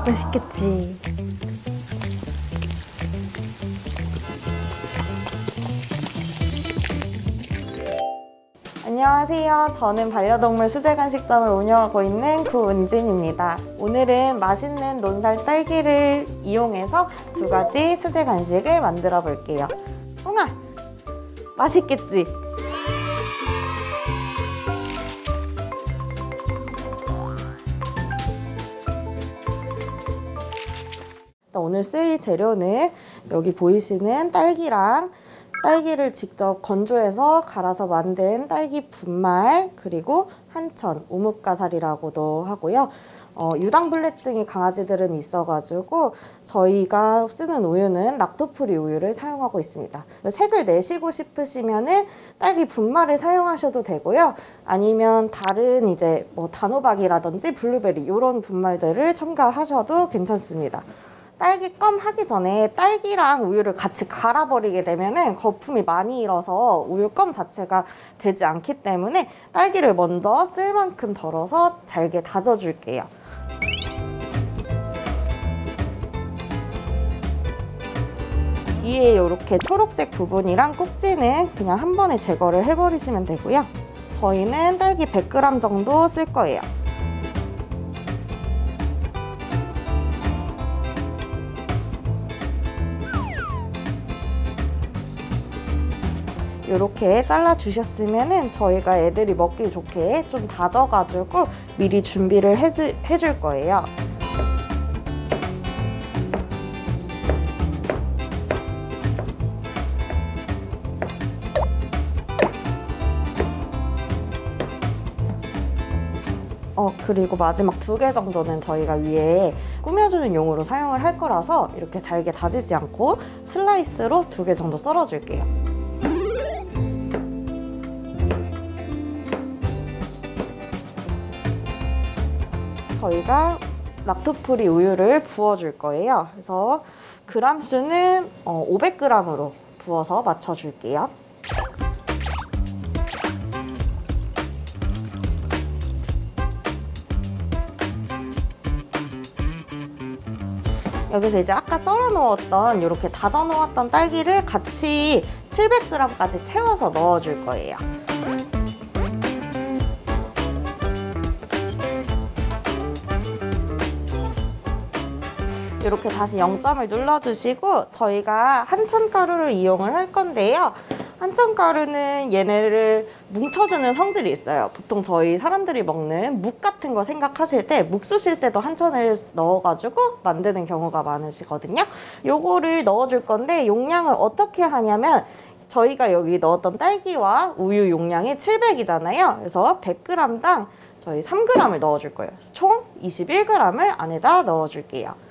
맛있겠지. 안녕하세요. 저는 반려동물 수제간식점을 운영하고 있는 구은진입니다. 오늘은 맛있는 논살 딸기를 이용해서 2가지 수제간식을 만들어 볼게요. 홍아, 맛있겠지? 오늘 쓸 재료는 여기 보이시는 딸기를 직접 건조해서 갈아서 만든 딸기 분말, 그리고 한천, 오목가살이라고도 하고요. 유당불내증이 강아지들은 있어가지고 저희가 쓰는 우유는 락토프리 우유를 사용하고 있습니다. 색을 내시고 싶으시면은 딸기 분말을 사용하셔도 되고요. 아니면 다른 이제 뭐 단호박이라든지 블루베리 이런 분말들을 첨가하셔도 괜찮습니다. 딸기 껌 하기 전에 딸기랑 우유를 같이 갈아버리게 되면은 거품이 많이 일어서 우유 껌 자체가 되지 않기 때문에 딸기를 먼저 쓸 만큼 덜어서 잘게 다져줄게요. 위에 이렇게 초록색 부분이랑 꼭지는 그냥 한 번에 제거를 해버리시면 되고요. 저희는 딸기 100g 정도 쓸 거예요. 이렇게 잘라주셨으면 저희가 애들이 먹기 좋게 좀 다져가지고 미리 준비를 해줄 거예요. 그리고 마지막 2개 정도는 저희가 위에 꾸며주는 용으로 사용을 할 거라서 이렇게 잘게 다지지 않고 슬라이스로 2개 정도 썰어줄게요. 저희가 락토프리 우유를 부어줄 거예요. 그래서 그람 수는 500g으로 부어서 맞춰줄게요. 여기서 이제 아까 썰어 놓았던 이렇게 다져 놓았던 딸기를 같이 700g까지 채워서 넣어줄 거예요. 이렇게 다시 0점을 눌러주시고 저희가 한천가루를 이용을 할 건데요. 한천가루는 얘네를 뭉쳐주는 성질이 있어요. 보통 저희 사람들이 먹는 묵 같은 거 생각하실 때 묵 쑤실 때도 한천을 넣어가지고 만드는 경우가 많으시거든요. 요거를 넣어줄 건데 용량을 어떻게 하냐면 저희가 여기 넣었던 딸기와 우유 용량이 700이잖아요. 그래서 100g당 저희 3g을 넣어줄 거예요. 총 21g을 안에다 넣어줄게요.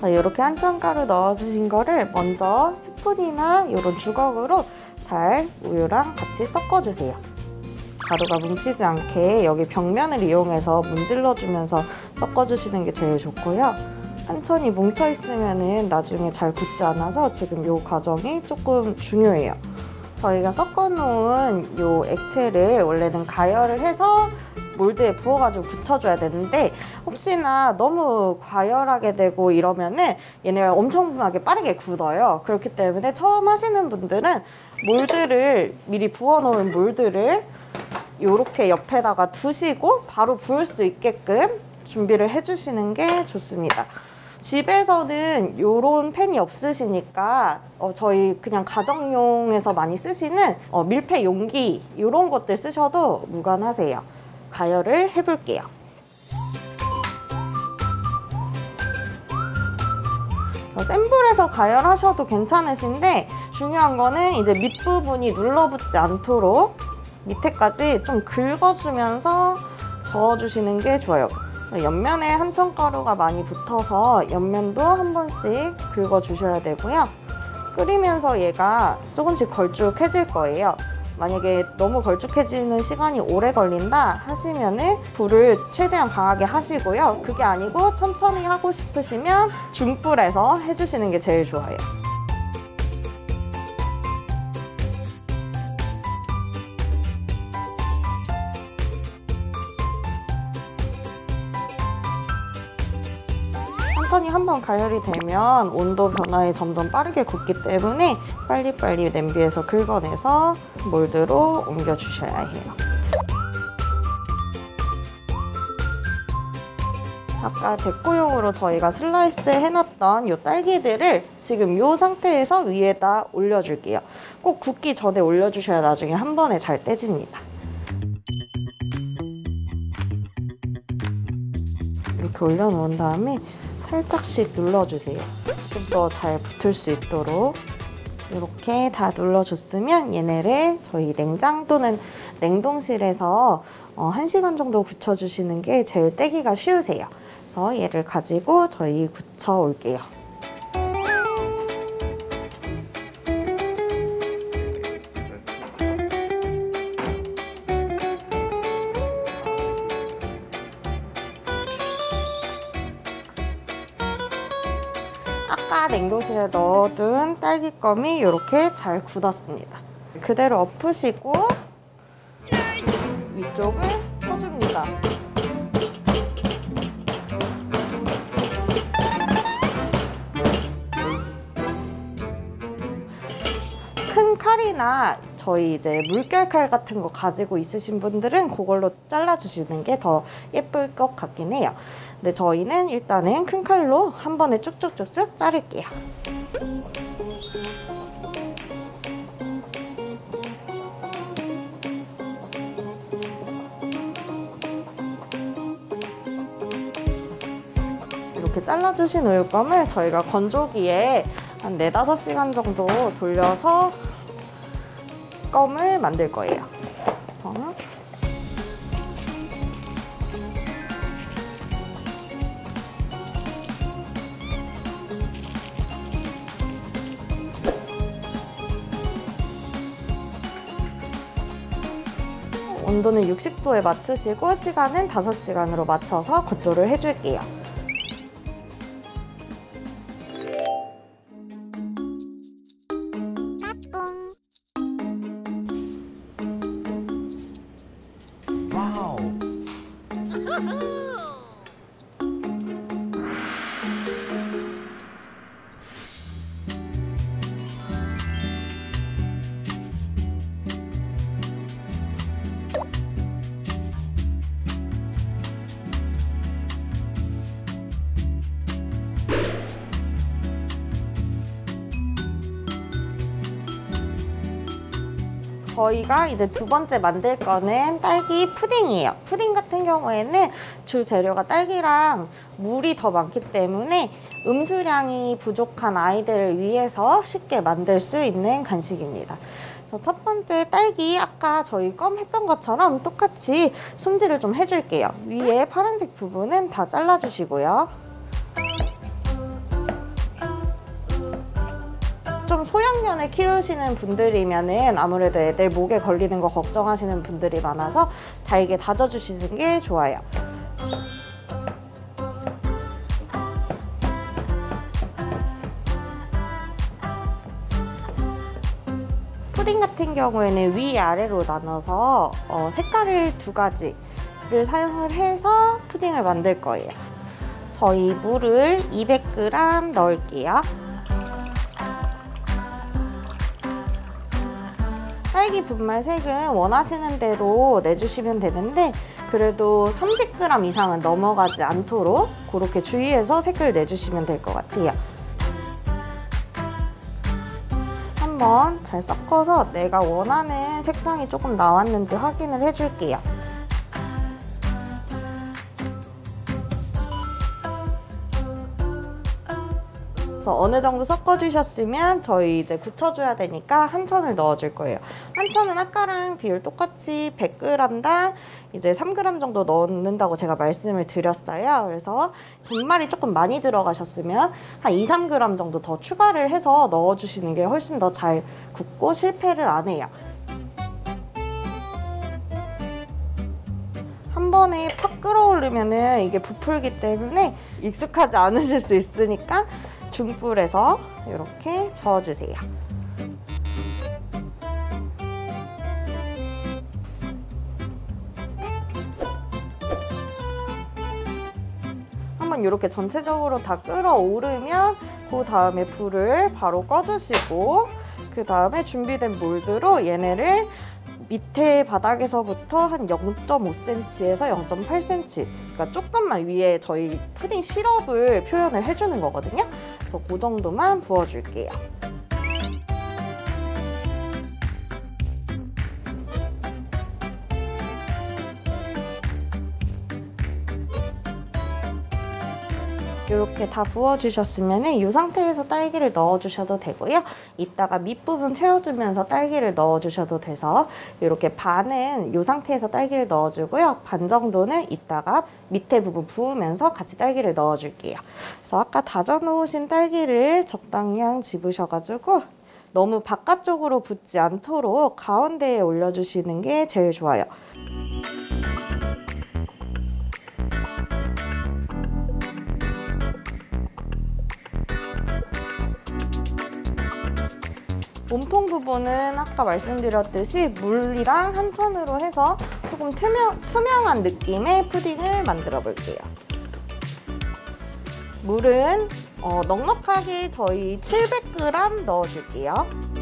이렇게 한천가루 넣어주신 거를 먼저 스푼이나 이런 주걱으로 잘 우유랑 같이 섞어주세요. 가루가 뭉치지 않게 여기 벽면을 이용해서 문질러주면서 섞어주시는 게 제일 좋고요. 한천이 뭉쳐있으면 나중에 잘 굳지 않아서 지금 이 과정이 조금 중요해요. 저희가 섞어놓은 이 액체를 원래는 가열을 해서 몰드에 부어가지고 굳혀줘야 되는데 혹시나 너무 과열하게 되고 이러면은 얘네가 엄청나게 빠르게 굳어요. 그렇기 때문에 처음 하시는 분들은 몰드를 미리 부어놓은 몰드를 이렇게 옆에다가 두시고 바로 부을 수 있게끔 준비를 해주시는 게 좋습니다. 집에서는 이런 팬이 없으시니까 저희 그냥 가정용에서 많이 쓰시는 밀폐 용기 이런 것들 쓰셔도 무관하세요. 가열을 해볼게요. 센 불에서 가열하셔도 괜찮으신데 중요한 거는 이제 밑부분이 눌러붙지 않도록 밑에까지 좀 긁어주면서 저어주시는 게 좋아요. 옆면에 한천가루가 많이 붙어서 옆면도 한 번씩 긁어주셔야 되고요. 끓이면서 얘가 조금씩 걸쭉해질 거예요. 만약에 너무 걸쭉해지는 시간이 오래 걸린다 하시면은 불을 최대한 강하게 하시고요. 그게 아니고 천천히 하고 싶으시면 중불에서 해주시는 게 제일 좋아요. 천천히 한번 가열이 되면 온도 변화에 점점 빠르게 굽기 때문에 빨리빨리 냄비에서 긁어내서 몰드로 옮겨주셔야 해요. 아까 데코용으로 저희가 슬라이스 해놨던 이 딸기들을 지금 이 상태에서 위에다 올려줄게요. 꼭 굽기 전에 올려주셔야 나중에 한 번에 잘 떼집니다. 이렇게 올려놓은 다음에 살짝씩 눌러주세요. 좀 더 잘 붙을 수 있도록 이렇게 다 눌러줬으면 얘네를 저희 냉장 또는 냉동실에서 1시간 정도 굳혀주시는 게 제일 떼기가 쉬우세요. 그래서 얘를 가지고 저희 굳혀 올게요. 아까 냉동실에 넣어둔 딸기껌이 이렇게 잘 굳었습니다. 그대로 엎으시고 위쪽을 쳐줍니다. 큰 칼이나 저희 이제 물결 칼 같은 거 가지고 있으신 분들은 그걸로 잘라주시는 게 더 예쁠 것 같긴 해요. 근데 저희는 일단은 큰 칼로 한 번에 쭉쭉쭉쭉 자를게요. 이렇게 잘라주신 우유껌을 저희가 건조기에 한 4~5시간 정도 돌려서 껌을 만들 거예요. 온도는 60도에 맞추시고 시간은 5시간으로 맞춰서 건조를 해줄게요. 와우. 저희가 이제 두 번째 만들 거는 딸기 푸딩이에요. 푸딩 같은 경우에는 주 재료가 딸기랑 물이 더 많기 때문에 음수량이 부족한 아이들을 위해서 쉽게 만들 수 있는 간식입니다. 그래서 첫 번째 딸기 아까 저희 껌 했던 것처럼 똑같이 손질을 좀 해줄게요. 위에 파란색 부분은 다 잘라주시고요. 좀 소형견을 키우시는 분들이면은 아무래도 애들 목에 걸리는 거 걱정하시는 분들이 많아서 잘게 다져주시는 게 좋아요. 푸딩 같은 경우에는 위아래로 나눠서 색깔을 2가지를 사용을 해서 푸딩을 만들 거예요. 저희 물을 200g 넣을게요. 딸기 분말색은 원하시는 대로 내주시면 되는데 그래도 30g 이상은 넘어가지 않도록 그렇게 주의해서 색을 내주시면 될 것 같아요. 한번 잘 섞어서 내가 원하는 색상이 조금 나왔는지 확인을 해줄게요. 그래서 어느 정도 섞어주셨으면 저희 이제 굳혀줘야 되니까 한천을 넣어줄 거예요. 한천은 아까랑 비율 똑같이 100g당 이제 3g 정도 넣는다고 제가 말씀을 드렸어요. 그래서 분말이 조금 많이 들어가셨으면 한 2~3g 정도 더 추가를 해서 넣어주시는 게 훨씬 더 잘 굳고 실패를 안 해요. 번에 팍 끌어올리면은 이게 부풀기 때문에 익숙하지 않으실 수 있으니까 중불에서 이렇게 저어주세요. 한번 이렇게 전체적으로 다 끌어오르면 그 다음에 불을 바로 꺼주시고 그 다음에 준비된 몰드로 얘네를 밑에 바닥에서부터 한 0.5cm에서 0.8cm, 그러니까 조금만 위에 저희 푸딩 시럽을 표현을 해주는 거거든요. 그래서 그 정도만 부어줄게요. 이렇게 다 부어주셨으면 이 상태에서 딸기를 넣어주셔도 되고요. 이따가 밑부분 채워주면서 딸기를 넣어주셔도 돼서 이렇게 반은 이 상태에서 딸기를 넣어주고요. 반 정도는 이따가 밑에 부분 부으면서 같이 딸기를 넣어줄게요. 그래서 아까 다져놓으신 딸기를 적당량 집으셔가지고 너무 바깥쪽으로 붙지 않도록 가운데에 올려주시는 게 제일 좋아요. 몸통 부분은 아까 말씀드렸듯이 물이랑 한천으로 해서 조금 투명한 느낌의 푸딩을 만들어 볼게요. 물은 넉넉하게 저희 700g 넣어줄게요.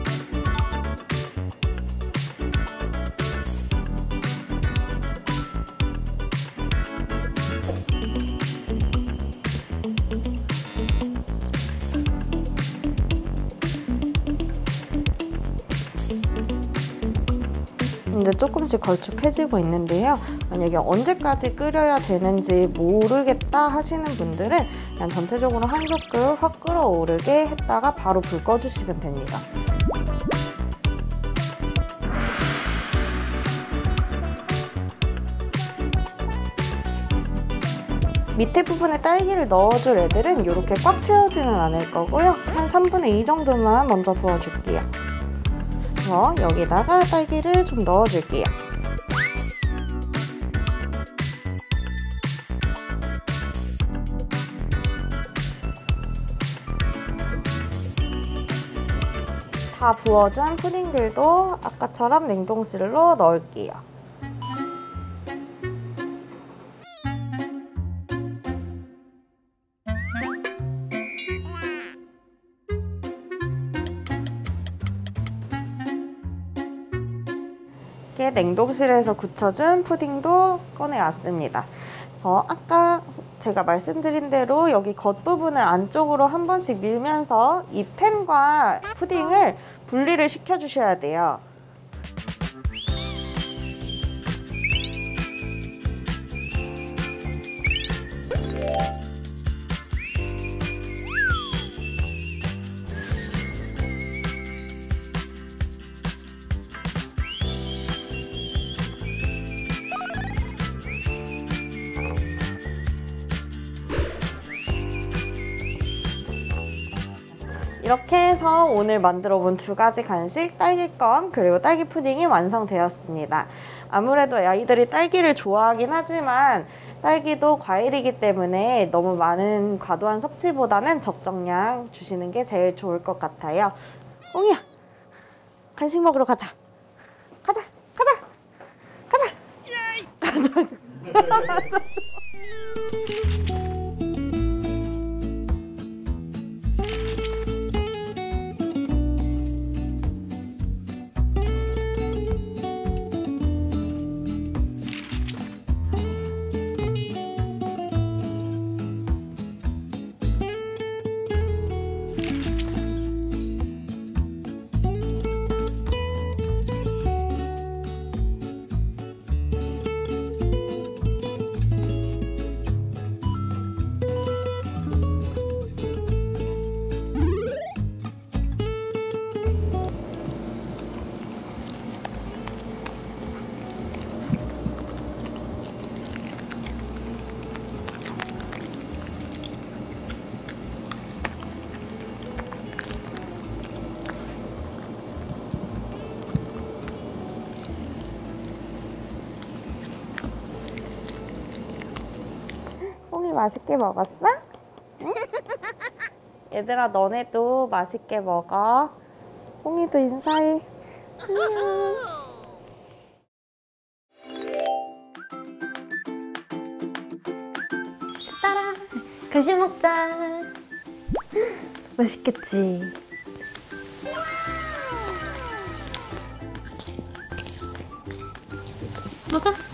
이제 조금씩 걸쭉해지고 있는데요. 만약에 언제까지 끓여야 되는지 모르겠다 하시는 분들은 그냥 전체적으로 한 숟갈 확 끓어오르게 했다가 바로 불 꺼주시면 됩니다. 밑에 부분에 딸기를 넣어줄 애들은 이렇게 꽉 채우지는 않을 거고요. 한 3분의 2 정도만 먼저 부어줄게요. 여기다가 딸기를 좀 넣어줄게요. 다 부어준 푸딩들도 아까처럼 냉동실로 넣을게요. 냉동실에서 굳혀준 푸딩도 꺼내왔습니다. 그래서 아까 제가 말씀드린 대로 여기 겉부분을 안쪽으로 한 번씩 밀면서 이 팬과 푸딩을 분리를 시켜주셔야 돼요. 이렇게 해서 오늘 만들어 본 두 가지 간식, 딸기껌 그리고 딸기 푸딩이 완성되었습니다. 아무래도 아이들이 딸기를 좋아하긴 하지만 딸기도 과일이기 때문에 너무 많은 과도한 섭취보다는 적정량 주시는 게 제일 좋을 것 같아요. 옹이야, 간식 먹으러 가자. 가자. 가자. 맛있게 먹었어? 응? 얘들아, 너네도 맛있게 먹어. 홍이도 인사해. 안녕. 따라, 간식 먹자. 맛있겠지? 먹어.